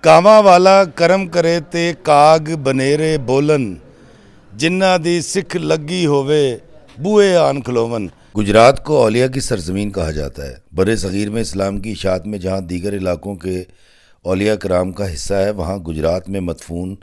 ਕਾਵਾਂ ਵਾਲਾ ਕਰਮ ਕਰੇ ਤੇ ਕਾਗ ਬਨੇਰੇ ਬੋਲਨ, जिन्ना दी सिख लगी होवे बूहे आन खलोवन। गुजरात को औलिया की सरजमीन कहा जाता है। बड़े सगीर में इस्लाम की इशाअत में जहाँ दीगर इलाकों के औलिया कराम का हिस्सा है, वहाँ गुजरात में मदफून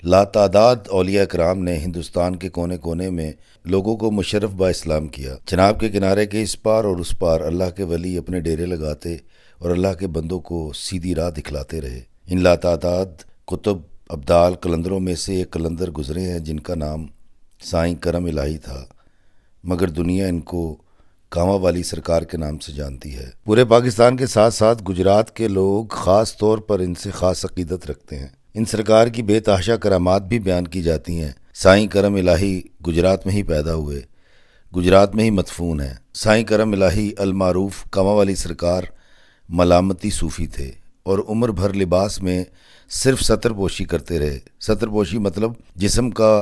लातादाद औलिया कराम ने हिंदुस्तान के कोने कोने में लोगों को मुशर्रफ बा इस्लाम किया। चनाब के किनारे के इस पार और उस पार अल्लाह के वली अपने डेरे लगाते और अल्लाह के बंदों को सीधी राह दिखलाते रहे। इन लातादाद कुतुब अब्दाल कलंदरों में से एक कलंदर गुजरे हैं जिनका नाम साईं करम इलाही था, मगर दुनिया इनको कांवा वाली सरकार के नाम से जानती है। पूरे पाकिस्तान के साथ साथ गुजरात के लोग ख़ास तौर पर इनसे ख़ास अक़ीदत रखते हैं। इन सरकार की बेतहाशा करामात भी बयान की जाती हैं। साईं करम इलाही गुजरात में ही पैदा हुए, गुजरात में ही मदफून है। साईं करम इलाही अलमारूफ कांवा वाली सरकार मलामती सूफ़ी थे और उम्र भर लिबास में सिर्फ सतर पोशी करते रहे। सतर पोशी मतलब जिस्म का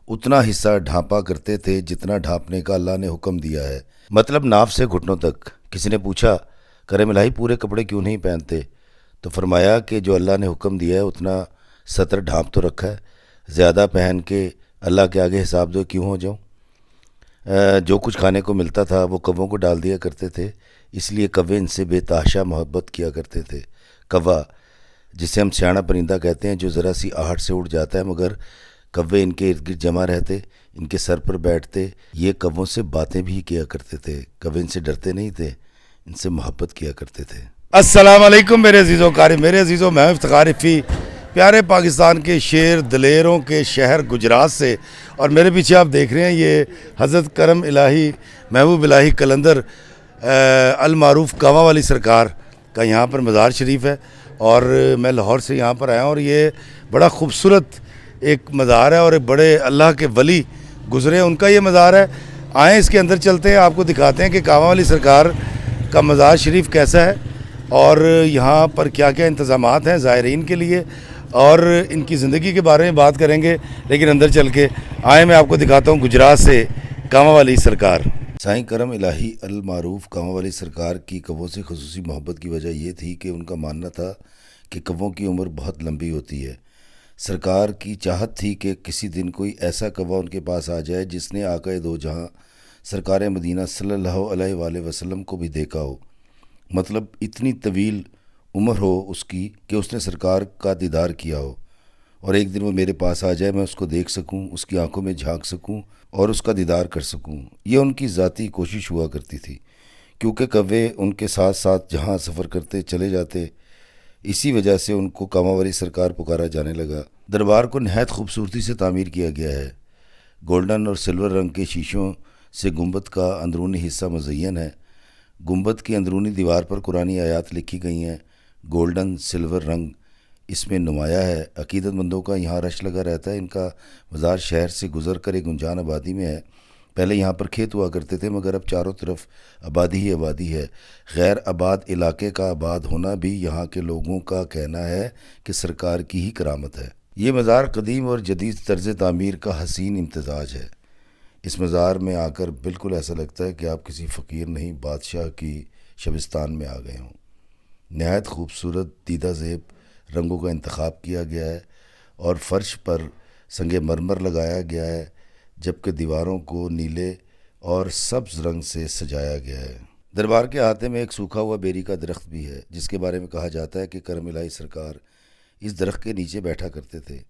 उतना हिस्सा ढांपा करते थे जितना ढांपने का अल्लाह ने हुक्म दिया है, मतलब नाफ से घुटनों तक। किसी ने पूछा, करम इलाही पूरे कपड़े क्यों नहीं पहनते? तो फरमाया कि जो अल्लाह ने हुक्म दिया है उतना सतर ढांप तो रखा है, ज़्यादा पहन के अल्लाह के आगे हिसाब दो क्यों हो जाऊँ। जो कुछ खाने को मिलता था वो कव्वों को डाल दिया करते थे, इसलिए कव्वे इनसे बेतहाशा मोहब्बत किया करते थे। कव्वा, जिसे हम सियाना परिंदा कहते हैं, जो ज़रा सी आहट से उड़ जाता है, मगर कव्वे इनके इर्द गिर्द जमा रहते, इनके सर पर बैठते। ये कव्वों से बातें भी किया करते थे। कव्वे इनसे डरते नहीं थे, इनसे मोहब्बत किया करते थे। अस्सलाम वालेकुम मेरे अजीज़ों कारी, मेरे अजीज़ों, मैं इफ्तिखार रफ़ी, प्यारे पाकिस्तान के शेर दलेरों के शहर गुजरात से। और मेरे पीछे आप देख रहे हैं ये हज़रत करम इलाही महबूब इलाही कलंदर अलमारूफ कांवा वाली सरकार का यहाँ पर मज़ार शरीफ है। और मैं लाहौर से यहाँ पर आया हूँ और ये बड़ा ख़ूबसूरत एक मज़ार है और एक बड़े अल्लाह के वली गुज़रे उनका ये मज़ार है। आएँ इसके अंदर चलते हैं, आपको दिखाते हैं कि कांवा वाली सरकार का मज़ार शरीफ कैसा है और यहाँ पर क्या क्या इंतज़ामात हैं ज़ायरीन के लिए, और इनकी ज़िंदगी के बारे में बात करेंगे। लेकिन अंदर चल के आए, मैं आपको दिखाता हूँ गुजरात से कांवा वाली सरकार। साईं करम इलाही अल मारूफ कांवा वाली सरकार की कव्वों से ख़ुसूसी मोहब्बत की वजह ये थी कि उनका मानना था कि कव्वों की उम्र बहुत लंबी होती है। सरकार की चाहत थी कि किसी दिन कोई ऐसा कव्वा उनके पास आ जाए जिसने आका दो जहां सरकार मदीना सल्लल्लाहु अलैहि वसल्लम को भी देखा हो, मतलब इतनी तवील उम्र हो उसकी कि उसने सरकार का दीदार किया हो, और एक दिन वो मेरे पास आ जाए, मैं उसको देख सकूं, उसकी आंखों में झांक सकूं और उसका दीदार कर सकूं। ये उनकी ज़ाती कोशिश हुआ करती थी, क्योंकि कव्वे उनके साथ साथ जहां सफ़र करते चले जाते। इसी वजह से उनको कांवा वाली सरकार पुकारा जाने लगा। दरबार को नहायत खूबसूरती से तामीर किया गया है। गोल्डन और सिल्वर रंग के शीशों से गुंबद का अंदरूनी हिस्सा मुज़य्यन है। गुंबद की अंदरूनी दीवार पर कुरानी आयात लिखी गई हैं। गोल्डन सिल्वर रंग इसमें नुमाया है। अकीदतमंदों का यहाँ रश लगा रहता है। इनका मज़ार शहर से गुज़र कर एक गुंजान आबादी में है। पहले यहाँ पर खेत हुआ करते थे, मगर अब चारों तरफ आबादी ही आबादी है। गैर आबाद इलाके का आबाद होना भी यहाँ के लोगों का कहना है कि सरकार की ही करामत है। ये मज़ार कदीम और जदीद तर्ज़ तामीर का हसीन इम्तज़ाज है। इस मज़ार में आकर बिल्कुल ऐसा लगता है कि आप किसी फ़कीर नहीं बादशाह की शबिस्तान में आ गए हों। नहायत खूबसूरत दीदा ज़ेब रंगों का इंतखाब किया गया है और फ़र्श पर संगे मरमर लगाया गया है, जबकि दीवारों को नीले और सब्ज़ रंग से सजाया गया है। दरबार के अहाते में एक सूखा हुआ बेरी का दरख्त भी है, जिसके बारे में कहा जाता है कि करम इलाही सरकार इस दरख्त के नीचे बैठा करते थे।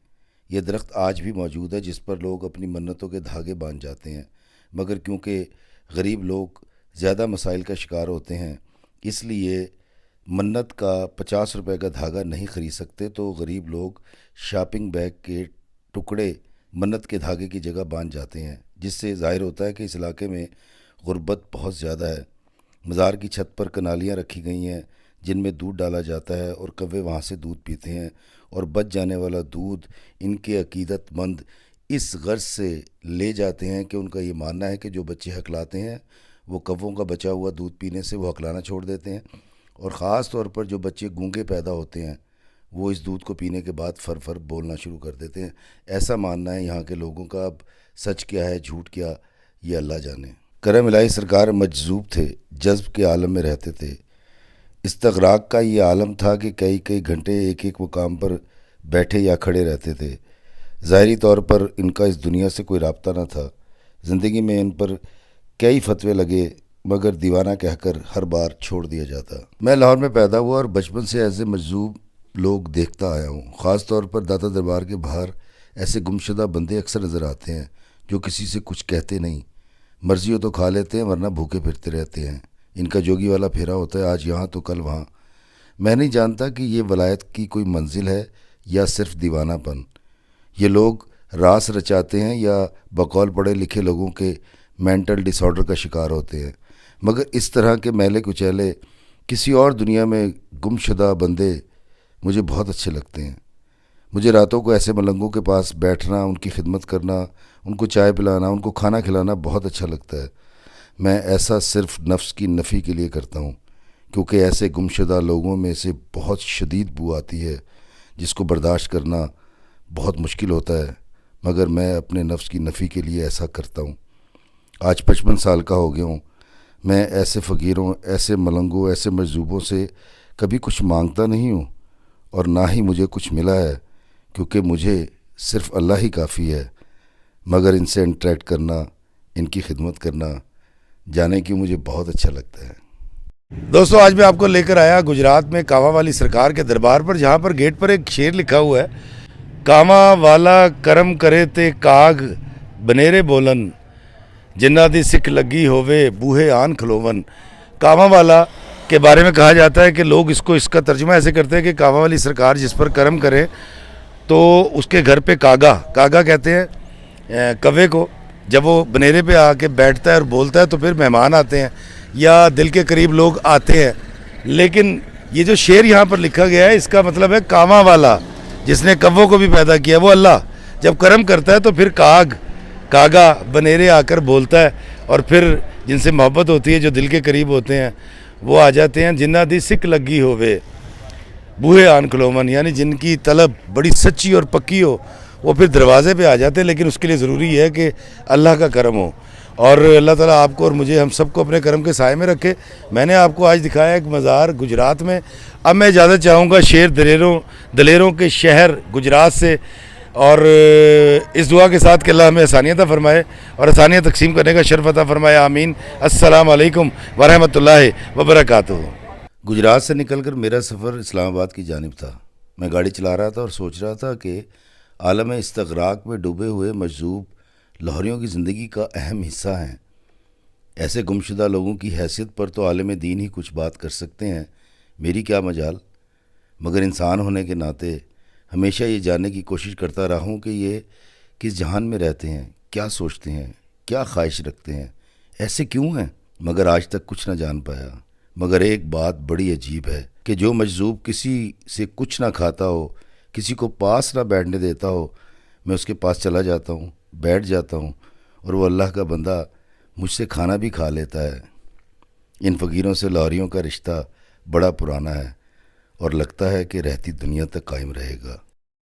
यह दरख्त आज भी मौजूद है, जिस पर लोग अपनी मन्नतों के धागे बांध जाते हैं, मगर क्योंकि गरीब लोग ज़्यादा मसाइल का शिकार होते हैं, इसलिए मन्नत का 50 रुपए का धागा नहीं ख़रीद सकते, तो गरीब लोग शॉपिंग बैग के टुकड़े मन्नत के धागे की जगह बांध जाते हैं, जिससे ज़ाहिर होता है कि इस इलाके में गुर्बत बहुत ज़्यादा है। मज़ार की छत पर कनालियाँ रखी गई हैं जिनमें दूध डाला जाता है और कव्वे वहाँ से दूध पीते हैं, और बच जाने वाला दूध इनके अकीदतमंद इस गर्ज से ले जाते हैं कि उनका ये मानना है कि जो बच्चे हकलाते हैं वो कव्वों का बचा हुआ दूध पीने से वो हकलाना छोड़ देते हैं, और ख़ास तौर पर जो बच्चे गूंगे पैदा होते हैं वो इस दूध को पीने के बाद फर फर बोलना शुरू कर देते हैं। ऐसा मानना है यहाँ के लोगों का। अब सच क्या है झूठ क्या, ये अल्लाह जाने। करम इलाही सरकार मजजूब थे, जज्ब के आलम में रहते थे। استغراق کا یہ عالم تھا کہ کئی کئی گھنٹے ایک ایک مقام پر بیٹھے یا کھڑے رہتے تھے۔ ظاہری طور پر ان کا اس دنیا سے کوئی رابطہ نہ تھا۔ زندگی میں ان پر کئی فتوے لگے مگر دیوانہ کہہ کر ہر بار چھوڑ دیا جاتا۔ میں لاہور میں پیدا ہوا اور بچپن سے ایسے مجذوب لوگ دیکھتا آیا ہوں۔ خاص طور پر داتا دربار کے باہر ایسے گمشدہ بندے اکثر نظر آتے ہیں جو کسی سے کچھ کہتے نہیں، مرضی ہو تو کھا لیتے ہیں ورنہ بھوکے پھرتے رہتے ہیں۔ ان کا جوگی والا پھیرا ہوتا ہے، آج یہاں تو کل وہاں۔ میں نہیں جانتا کہ یہ ولایت کی کوئی منزل ہے یا صرف دیوانہ پن۔ یہ لوگ راس رچاتے ہیں یا بقول پڑھے لکھے لوگوں کے مینٹل ڈس آرڈر کا شکار ہوتے ہیں، مگر اس طرح کے میلے کچیلے کسی اور دنیا میں گم شدہ بندے مجھے بہت اچھے لگتے ہیں۔ مجھے راتوں کو ایسے ملنگوں کے پاس بیٹھنا، ان کی خدمت کرنا، ان کو چائے پلانا، ان کو کھانا کھلانا بہت اچھا لگتا ہے۔ میں ایسا صرف نفس کی نفی کے لیے کرتا ہوں، کیونکہ ایسے گمشدہ لوگوں میں سے بہت شدید بو آتی ہے جس کو برداشت کرنا بہت مشکل ہوتا ہے، مگر میں اپنے نفس کی نفی کے لیے ایسا کرتا ہوں۔ آج 55 سال کا ہو گیا ہوں۔ میں ایسے فقیروں، ایسے ملنگوں، ایسے مجذوبوں سے کبھی کچھ مانگتا نہیں ہوں اور نہ ہی مجھے کچھ ملا ہے، کیونکہ مجھے صرف اللہ ہی کافی ہے، مگر ان سے انٹریکٹ کرنا، ان کی خدمت کرنا، جانے کی مجھے بہت اچھا لگتا ہے۔ دوستو، آج میں آپ کو لے کر آیا گجرات میں کاما والی سرکار کے دربار پر، جہاں پر گیٹ پر ایک شعر لکھا ہوا ہے، کاما والا کرم کرے تے کاغ بنیرے بولن، جنہ دی سکھ لگی ہووے بوہے آن کھلوون۔ کاما والا کے بارے میں کہا جاتا ہے کہ لوگ اس کا ترجمہ ایسے کرتے ہیں کہ کاما والی سرکار جس پر کرم کرے تو اس کے گھر پہ کاغا کہتے ہیں کوے کو، جب وہ بنیرے پہ آ کے بیٹھتا ہے اور بولتا ہے تو پھر مہمان آتے ہیں یا دل کے قریب لوگ آتے ہیں۔ لیکن یہ جو شعر یہاں پر لکھا گیا ہے، اس کا مطلب ہے کاما والا، جس نے کووں کو بھی پیدا کیا، وہ اللہ جب کرم کرتا ہے تو پھر کاغا بنیرے آ کر بولتا ہے، اور پھر جن سے محبت ہوتی ہے، جو دل کے قریب ہوتے ہیں، وہ آ جاتے ہیں۔ جنہ دی سکھ لگی ہووے بوہے آن کھلوون، یعنی جن کی طلب بڑی سچی اور پکی ہو، وہ پھر دروازے پہ آ جاتے ہیں، لیکن اس کے لیے ضروری ہے کہ اللہ کا کرم ہو، اور اللہ تعالیٰ آپ کو اور مجھے، ہم سب کو اپنے کرم کے سائے میں رکھے۔ میں نے آپ کو آج دکھایا ایک مزار گجرات میں۔ اب میں اجازت چاہوں گا شیر دلیروں کے شہر گجرات سے، اور اس دعا کے ساتھ کہ اللہ ہمیں آسانیت عطا فرمائے اور آسانیت تقسیم کرنے کا شرف عطا فرمائے، آمین۔ السلام علیکم ورحمۃ اللہ وبرکاتہ۔ گجرات سے نکل کر میرا سفر اسلام آباد کی جانب تھا۔ میں گاڑی چلا رہا تھا اور سوچ رہا تھا کہ عالم استغراق میں ڈوبے ہوئے مجذوب لاہوریوں کی زندگی کا اہم حصہ ہیں۔ ایسے گمشدہ لوگوں کی حیثیت پر تو عالم دین ہی کچھ بات کر سکتے ہیں، میری کیا مجال، مگر انسان ہونے کے ناطے ہمیشہ یہ جاننے کی کوشش کرتا رہا ہوں کہ یہ کس جہان میں رہتے ہیں، کیا سوچتے ہیں، کیا خواہش رکھتے ہیں، ایسے کیوں ہیں، مگر آج تک کچھ نہ جان پایا۔ مگر ایک بات بڑی عجیب ہے کہ جو مجذوب کسی سے کچھ نہ کھاتا ہو، کسی کو پاس نہ بیٹھنے دیتا ہو، میں اس کے پاس چلا جاتا ہوں، بیٹھ جاتا ہوں، اور وہ اللہ کا بندہ مجھ سے کھانا بھی کھا لیتا ہے۔ ان فقیروں سے لاہوریوں کا رشتہ بڑا پرانا ہے اور لگتا ہے کہ رہتی دنیا تک قائم رہے گا۔